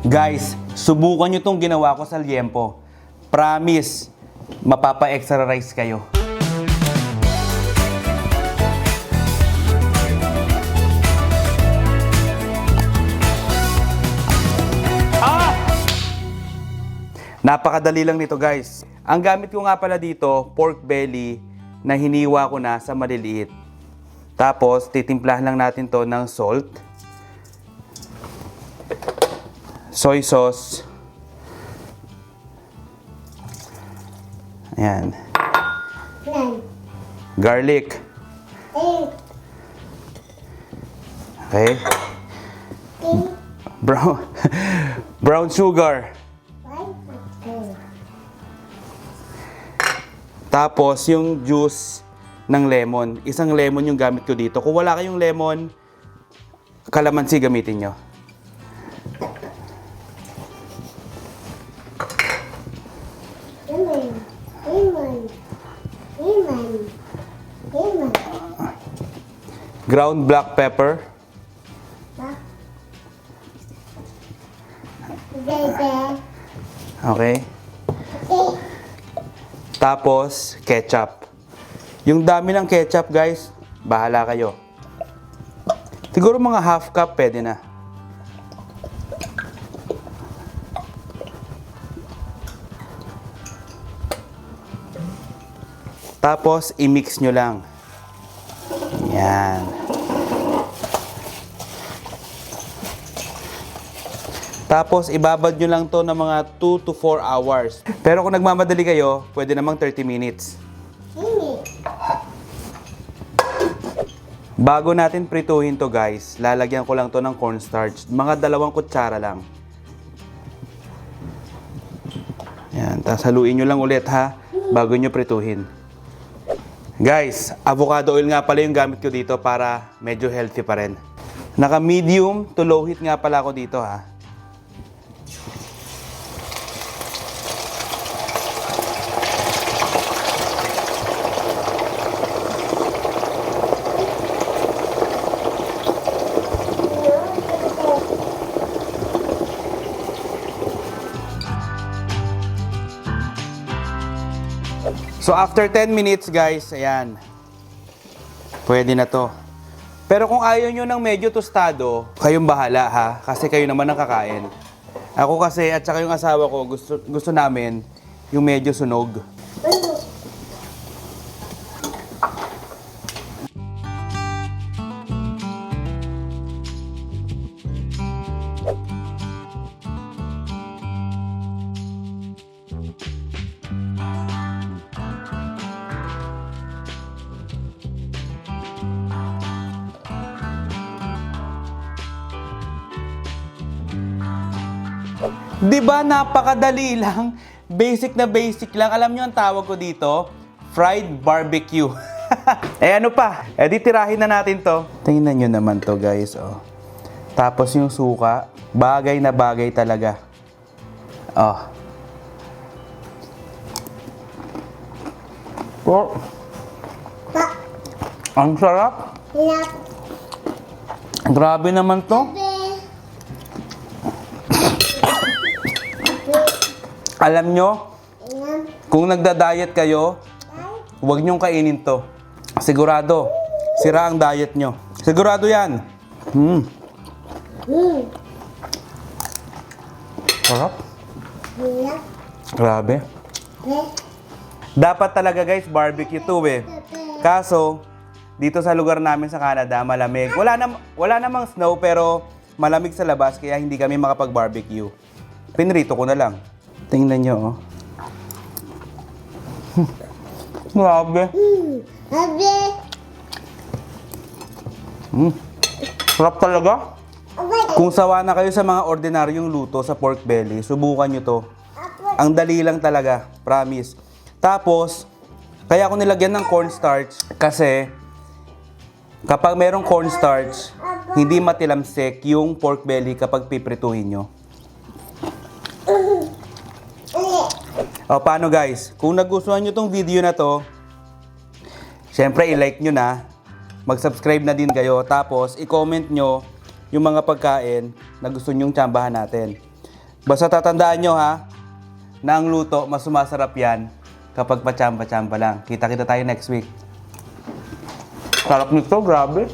Guys, subukan nyo tong ginawa ko sa liempo. Promise, mapapa-extra rice kayo. Napakadali lang nito guys. Ang gamit ko nga pala dito, pork belly na hiniwa ko na sa maliliit. Tapos, titimplahan lang natin to ng salt, soy sauce, ayan, garlic, okay, brown sugar. Tapos, yung juice ng lemon. Isang lemon yung gamit ko dito. Kung wala kayong lemon, kalamansi gamitin nyo. Ground black pepper. Okay. Tapos, ketchup. Yung dami ng ketchup, guys, bahala kayo. Siguro mga half cup, pwede na. Tapos, i-mix nyo lang. Yan. Tapos, ibabad nyo lang to ng mga 2 to 4 hours. Pero kung nagmamadali kayo, pwede namang 30 minutes. Bago natin prituhin to guys, lalagyan ko lang to ng cornstarch. Mga 2 kutsara lang. Yan, tapos haluin nyo lang ulit ha, bago nyo prituhin. Guys, avocado oil nga pala yung gamit ko dito para medyo healthy pa rin. Naka medium to low heat nga pala ako dito ha. So after 10 minutes guys, ayan, pwede na to. Pero kung ayaw nyo ng medyo tostado, kayong bahala ha, kasi kayo naman ang kakain. Ako kasi at saka yung asawa ko, gusto namin yung medyo sunog. Diba napakadali lang? Basic na basic lang. Alam nyo ang tawag ko dito? Fried barbecue. Eh ano pa? Eh di tirahin na natin to. Tingnan nyo naman to guys. Oh. Tapos yung suka. Bagay na bagay talaga. Oh. Oh. Ang sarap. Grabe naman to. Alam nyo, kung nagda-diet kayo, huwag nyong kainin to. Sigurado, sira ang diet nyo. Sigurado yan. Sarap. Grabe. Dapat talaga guys, barbecue to eh. Kaso, dito sa lugar namin sa Canada, malamig. Wala namang snow pero malamig sa labas kaya hindi kami makapag-barbecue. Pinrito ko na lang. Tingnan nyo, oh. Grabe. Sarap talaga. Kung sawa na kayo sa mga ordinaryong luto sa pork belly, subukan nyo to. Ang dali lang talaga, promise. Tapos, kaya ako nilagyan ng cornstarch kasi kapag merong cornstarch, hindi matilamsik yung pork belly kapag piprituhin nyo. O, paano guys? Kung nagustuhan nyo tong video na to, syempre i-like nyo na, mag-subscribe na din kayo, tapos i-comment nyo yung mga pagkain na gusto nyong tsambahan natin. Basta tatandaan nyo ha, na ang luto, mas sumasarap yan kapag pachamba-chamba lang. Kita-kita tayo next week. Sarap nito, grabe.